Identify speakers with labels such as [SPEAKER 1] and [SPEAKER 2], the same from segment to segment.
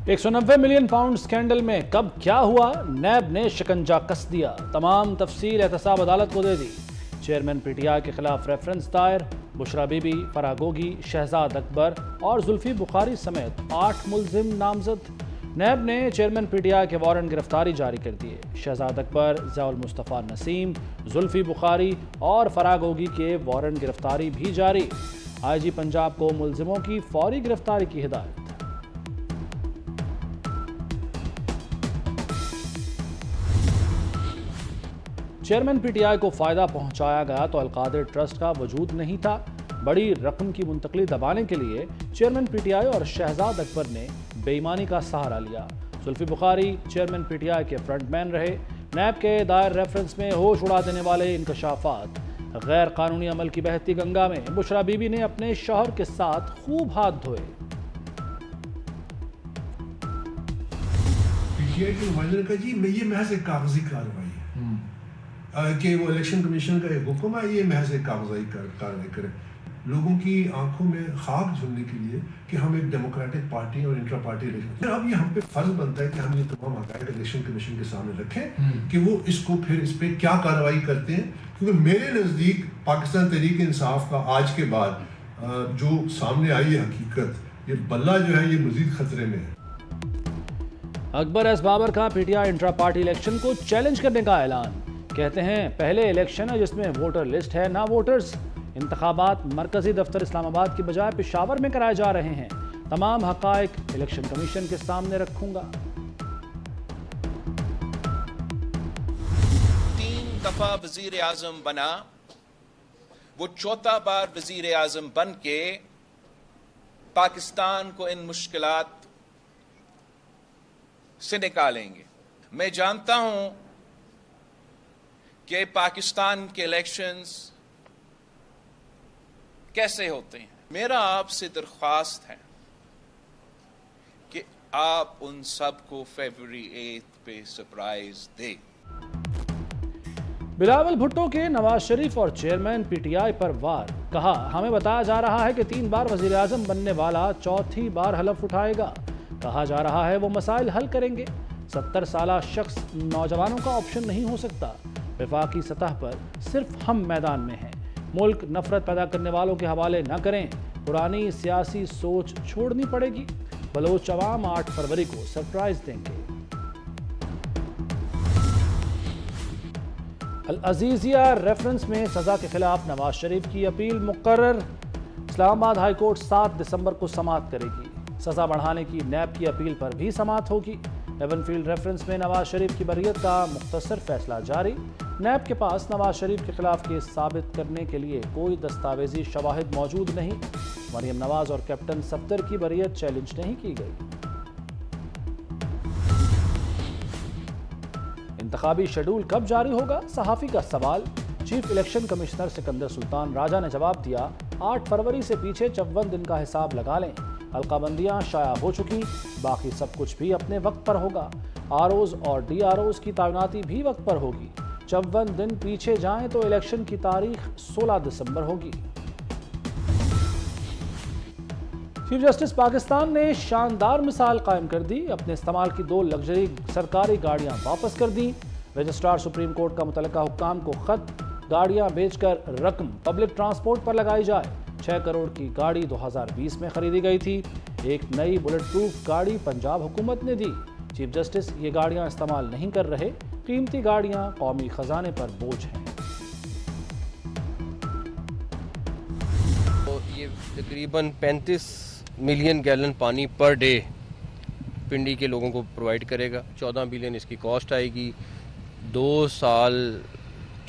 [SPEAKER 1] 190 million pound scandal में कब क्या हुआ, नैब ने शिकंजा कस दिया। तमाम तफसील एहतसाब अदालत को दे दी। चेयरमैन पीटीआई के खिलाफ रेफरेंस दायर। बुशरा बीबी, फराह गोगी, शहजाद अकबर और जुल्फी बुखारी समेत 8 मुलजिम नामजद। नैब ने चेयरमैन पीटीआई के वारंट गिरफ्तारी जारी कर दिए। शहजाद अकबर, ज़ियाउल मुस्तफ़ा नसीम, जुल्फी बुखारी और फराह गोगी के वारंट गिरफ्तारी भी जारी। आईजी पंजाब को मुलजिमों की फौरी गिरफ्तारी की हिदायत। चेयरमैन पीटीआई को फायदा पहुंचाया गया तो अलकादिर ट्रस्ट का वजूद नहीं था। बड़ी रकम की मुंतकली दबाने के लिए चेयरमैन पीटीआई और शहजाद अकबर ने बेईमानी का सहारा लिया। जुल्फी बुखारी चेयरमैन पीटीआई के फ्रंटमैन रहे। नैब के दायर रेफरेंस में होश उड़ा देने वाले इंकशाफात। गैर कानूनी अमल की बहती गंगा में बुशरा बीबी ने अपने शौहर के साथ खूब हाथ धोए।
[SPEAKER 2] पीटीआई के नुमाइंदे ने कहा जी ये महज एक कागजी कार्रवाई है कि वो इलेक्शन कमीशन का एक हुक्म है, ये महज एक कागजी कार्रवाई करें। लोगों की आंखों में खाक झुलने के लिए कि हम एक डेमोक्रेटिक पार्टी और इंट्रा पार्टी इलेक्शन, अब ये हम पे फर्ज बनता है कि हम ये तमाम हक़ाइक़ इलेक्शन कमीशन के सामने रखें कि वो इसको फिर इस पर क्या कार्रवाई करते हैं। क्योंकि मेरे नज़दीक पाकिस्तान तहरीक इंसाफ का आज के बाद जो सामने आई है हकीकत, ये बल्ला जो है ये मजीद खतरे में है।
[SPEAKER 1] अकबर एस बाबर का पीटीआई इंट्रा पार्टी इलेक्शन को चैलेंज करने का ऐलान। कहते हैं पहले इलेक्शन है जिसमें वोटर लिस्ट है ना वोटर्स। इंतखाबात मरकजी दफ्तर इस्लामाबाद की बजाय पेशावर में कराए जा रहे हैं। तमाम हक़ाइक़ इलेक्शन कमीशन के सामने रखूंगा।
[SPEAKER 3] 3 दफा वजीर आजम बना, वो चौथा बार वजीर आजम बन के पाकिस्तान को इन मुश्किलात से निकालेंगे। मैं जानता हूं कि पाकिस्तान के इलेक्शंस कैसे होते हैं। मेरा आपसे दरख्वास्त है कि आप उन सबको फरवरी 8 पे सरप्राइज दें।
[SPEAKER 1] बिलावल भुट्टो के नवाज शरीफ और चेयरमैन पीटीआई पर वार। कहा हमें बताया जा रहा है कि 3 बार वजीर आजम बनने वाला चौथी बार हलफ उठाएगा। कहा जा रहा है वो मसाइल हल करेंगे। 70 साला शख्स नौजवानों का ऑप्शन नहीं हो सकता। वफाकी सतह पर सिर्फ हम मैदान में हैं। मुल्क नफरत पैदा करने वालों के हवाले न करें। पुरानी सियासी सोच छोड़नी पड़ेगी। बलोच अवाम 8 फरवरी को सरप्राइज देंगे। अल अजीजिया रेफरेंस में सजा के खिलाफ नवाज शरीफ की अपील मुकर्रर। इस्लामाबाद हाई कोर्ट 7 दिसंबर को समाअत करेगी। सजा बढ़ाने की नैब की अपील पर भी समाअत होगी। एवनफील्ड रेफरेंस में नवाज शरीफ की बरियत का मुख्तसर फैसला जारी। नैब के पास नवाज शरीफ के खिलाफ केस साबित करने के लिए कोई दस्तावेजी शवाहिद मौजूद नहीं। मरियम नवाज और कैप्टन सफदर की बरियत चैलेंज नहीं की गई। इंतखाबी शेड्यूल कब जारी होगा, सहाफ़ी का सवाल। Chief election commissioner Sikandar Sultan Raja ने जवाब दिया 8 फरवरी से पीछे 54 दिन का हिसाब लगा लें। हल्काबंदियां शाया हो चुकी, बाकी सब कुछ भी अपने वक्त पर होगा। आरओज और डीआरओज की तैनाती भी वक्त पर होगी। 54 दिन पीछे जाएं तो इलेक्शन की तारीख 16 दिसंबर होगी। चीफ जस्टिस पाकिस्तान ने शानदार मिसाल कायम कर दी। अपने इस्तेमाल की 2 लग्जरी सरकारी गाड़ियां वापस कर दी। रजिस्ट्रार सुप्रीम कोर्ट का मुतल्लिका हुक्काम को खत, गाड़ियां बेचकर रकम पब्लिक ट्रांसपोर्ट पर लगाई जाए। 6 करोड़ की गाड़ी 2020 में खरीदी गई थी। एक नई बुलेट प्रूफ गाड़ी पंजाब हुकूमत ने दी। चीफ जस्टिस ये गाड़ियां इस्तेमाल नहीं कर रहे। कीमती गाड़ियां कौमी खजाने पर बोझ हैं।
[SPEAKER 4] तो ये तकरीबन 35 मिलियन गैलन पानी पर डे पिंडी के लोगों को प्रोवाइड करेगा। 14 बिलियन इसकी कॉस्ट आएगी। 2 साल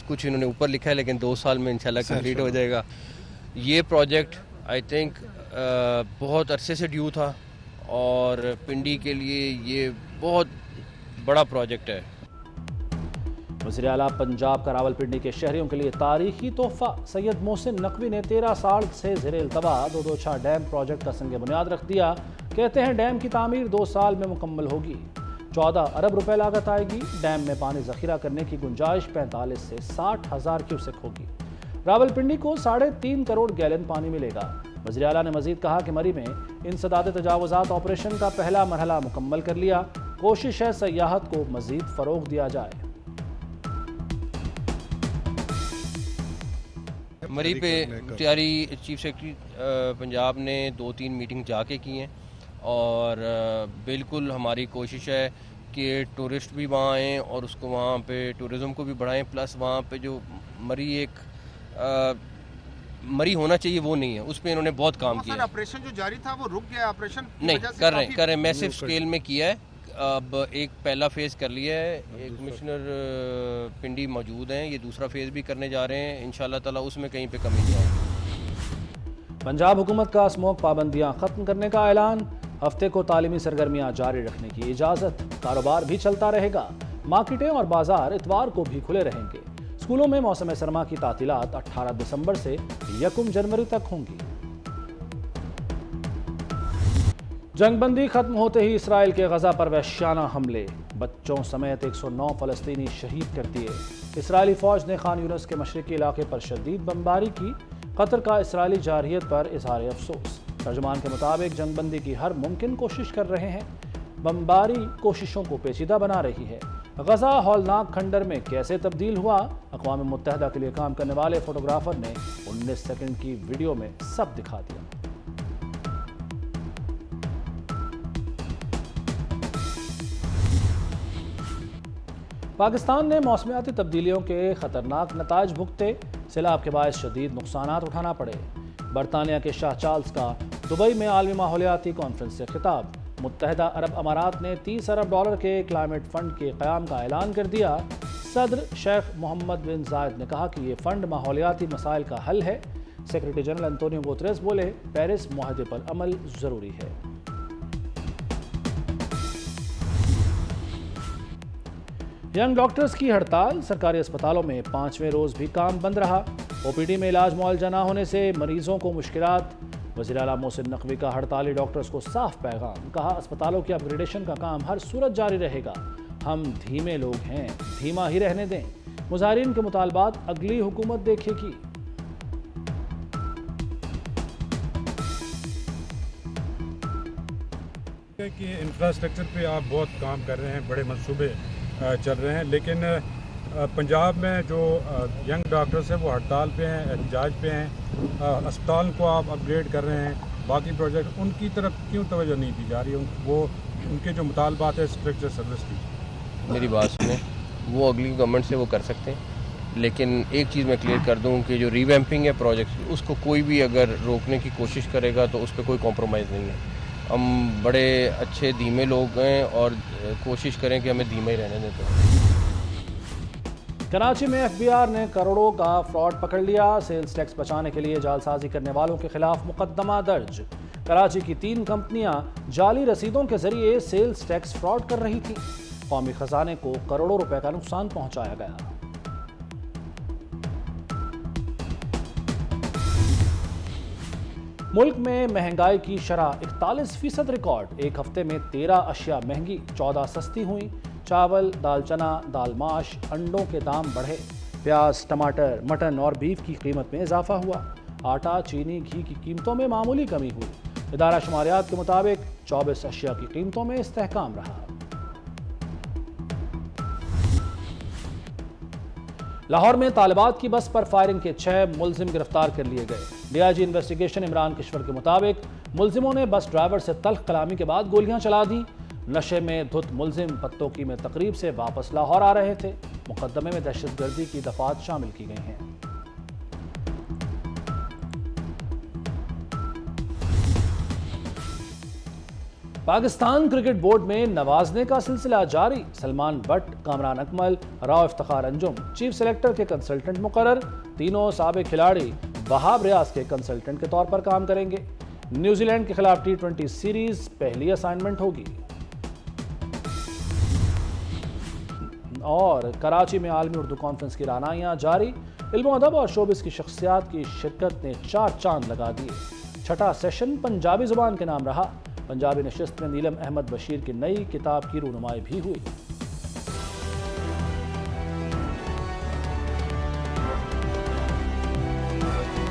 [SPEAKER 4] कुछ इन्होंने ऊपर लिखा है, लेकिन 2 साल में इंशाल्लाह कंप्लीट हो जाएगा। ये प्रोजेक्ट आई थिंक बहुत अरसे से ड्यू था और पिंडी के लिए ये बहुत बड़ा प्रोजेक्ट है।
[SPEAKER 1] वज़ीर आला पंजाब का रावलपिंडी के शहरियों के लिए तारीखी तोहफा। सैयद मोहसिन नकवी ने 13 साल से ज़ेरे इल्तवा 226 डैम प्रोजेक्ट का संग बुनियाद रख दिया। कहते हैं डैम की तामीर 2 साल में मुकम्मल होगी। 14 अरब रुपए लागत आएगी। डैम में पानी जखीरा करने की गुंजाइश 45 से 60 हज़ार क्यूसेक होगी। रावलपिंडी को 3.5 करोड़ गैलन पानी मिलेगा। وزیر اعلیٰ نے مزید کہا کہ مری میں انسداد تجاوزات آپریشن کا پہلا مرحلہ مکمل کر لیا، کوشش ہے سیاحت کو مزید فروغ دیا جائے۔
[SPEAKER 4] مری پہ اختیاری چیف سیکرٹری پنجاب نے 2-3 میٹنگ جا کے کی ہیں، اور بالکل ہماری کوشش ہے کہ ٹورسٹ بھی وہاں آئیں اور اس کو وہاں پہ ٹورزم کو بھی بڑھائیں، پلس وہاں پہ جو مری ایک مری ہونا چاہیے وہ نہیں ہے، اس پہ انہوں نے بہت کام کیا ہے۔
[SPEAKER 5] آپریشن جو جاری تھا وہ رک گیا، آپریشن
[SPEAKER 4] نہیں کر رہے ہیں میسو اسکیل میں کیا ہے، اب ایک پہلا فیز کر لیا ہے، ایک کمشنر پنڈی موجود ہیں، یہ دوسرا فیز بھی کرنے جا رہے ہیں، انشاءاللہ تعالیٰ اس میں کہیں پہ کمی نہیں آئے گی۔
[SPEAKER 1] پنجاب حکومت کا اسموک پابندیاں ختم کرنے کا اعلان، ہفتے کو تعلیمی سرگرمیاں جاری رکھنے کی اجازت، کاروبار بھی چلتا رہے گا، مارکیٹیں اور بازار اتوار کو بھی کھلے رہیں گے۔ اسکولوں میں موسم سرما کی تعطیلات 18 دسمبر سے 1 جنوری تک ہوں گی۔ جنگ بندی ختم ہوتے ہی اسرائیل کے غزہ پر وحشیانہ حملے، بچوں سمیت 109 فلسطینی شہید کر دیے۔ اسرائیلی فوج نے خان یونس کے مشرقی علاقے پر شدید بمباری کی، قطر کا اسرائیلی جارحیت پر اظہار افسوس۔ ترجمان کے مطابق جنگ بندی کی ہر ممکن کوشش کر رہے ہیں، بمباری کوششوں کو پیچیدہ بنا رہی ہے۔ غزہ ہولناک کھنڈر میں کیسے تبدیل ہوا، اقوام متحدہ کے لیے کام کرنے والے فوٹوگرافر نے 19 سیکنڈ کی ویڈیو میں سب دکھا دیا۔ پاکستان نے موسمیاتی تبدیلیوں کے خطرناک نتائج بھگتے، سیلاب کے باعث شدید نقصانات اٹھانا پڑے۔ برطانیہ کے شاہ چارلز کا دبئی میں عالمی ماحولیاتی کانفرنس سے خطاب، متحدہ عرب امارات نے $30 ارب کے کلائمیٹ فنڈ کے قیام کا اعلان کر دیا۔ صدر شیخ محمد بن زائد نے کہا کہ یہ فنڈ ماحولیاتی مسائل کا حل ہے۔ سیکرٹری جنرل انطونیو گوتریس بولے، پیرس معاہدے پر عمل ضروری ہے۔ ینگ ڈاکٹرز کی ہڑتال، سرکاری اسپتالوں میں 5ویں روز بھی کام بند رہا۔ او پی ڈی میں علاج معالجہ نہ ہونے سے مریضوں کو مشکلات، وزیر اعلیٰ محسن نقوی کا ہڑتالی ڈاکٹرز کو صاف پیغام، کہا اسپتالوں کی اپ گریڈیشن کا کام ہر صورت جاری رہے گا، ہم دھیمے لوگ ہیں، دھیما ہی رہنے دیں، مظاہرین کے مطالبات اگلی حکومت دیکھے گی۔
[SPEAKER 6] کہ انفراسٹرکچر پہ آپ بہت کام کر رہے ہیں، بڑے منصوبے چل رہے ہیں، لیکن پنجاب میں جو ینگ ڈاکٹرز ہیں وہ ہڑتال پہ ہیں، احتجاج پہ ہیں، اسپتال کو آپ اپ گریڈ کر رہے ہیں، باقی پروجیکٹ ان کی طرف کیوں توجہ نہیں دی جا رہی؟ وہ ان کے جو مطالبات ہیں اسٹرکچر سروس کی،
[SPEAKER 4] میری بات سنیں، وہ اگلی گورنمنٹ سے وہ کر سکتے ہیں، لیکن ایک چیز میں کلیئر کر دوں کہ جو ریویمپنگ ہے پروجیکٹ، اس کو کوئی بھی اگر روکنے کی کوشش کرے گا تو اس پہ کوئی کمپرومائز نہیں ہے۔ ہم بڑے اچھے دھیمے لوگ ہیں اور کوشش کریں کہ ہمیں دھیمے ہی رہنے دیں۔
[SPEAKER 1] کراچی میں ایف بی آر نے کروڑوں کا فراڈ پکڑ لیا، سیلز ٹیکس بچانے کے لیے جعلسازی کرنے والوں کے خلاف مقدمہ درج۔ کراچی کی 3 کمپنیاں جعلی رسیدوں کے ذریعے سیلز ٹیکس فراڈ کر رہی تھیں، قومی خزانے کو کروڑوں روپے کا نقصان پہنچایا گیا۔ ملک میں مہنگائی کی شرح 41% ریکارڈ، ایک ہفتے میں 13 اشیاء مہنگی، 14 سستی ہوئیں۔ چاول، دال چنا، دال ماش، انڈوں کے دام بڑھے، پیاز، ٹماٹر، مٹن اور بیف کی قیمت میں اضافہ ہوا۔ آٹا، چینی، گھی کی قیمتوں میں معمولی کمی ہوئی۔ ادارہ شماریات کے مطابق 24 اشیاء کی قیمتوں میں استحکام رہا۔ لاہور میں طالبات کی بس پر فائرنگ کے 6 ملزم گرفتار کر لیے گئے۔ D I G investigation Imran Kishwar کے مطابق ملزموں نے بس ڈرائیور سے تلخ کلامی کے بعد گولیاں چلا دیں۔ نشے میں دھت ملزم پتوکی میں تقریب سے واپس لاہور آ رہے تھے۔ مقدمے میں دہشت گردی کی دفعات شامل کی گئی ہیں۔ پاکستان کرکٹ بورڈ میں نوازنے کا سلسلہ جاری، سلمان بٹ، کامران اکمل، راؤ افتخار انجم چیف سلیکٹر کے کنسلٹنٹ مقرر، تینوں سابق کھلاڑی وہاب ریاض کے کنسلٹنٹ کے طور پر کام کریں گے۔ نیوزی لینڈ کے خلاف T20 سیریز پہلی اسائنمنٹ ہوگی۔ اور کراچی میں عالمی اردو کانفرنس کی رہنمائیاں جاری، علم و ادب اور شوبز کی شخصیات کی شرکت نے 4 چاند لگا دیے۔ 6واں سیشن پنجابی زبان کے نام رہا۔ پنجابی نشست میں نیلم احمد بشیر کی نئی کتاب کی رونمائی بھی ہوئی۔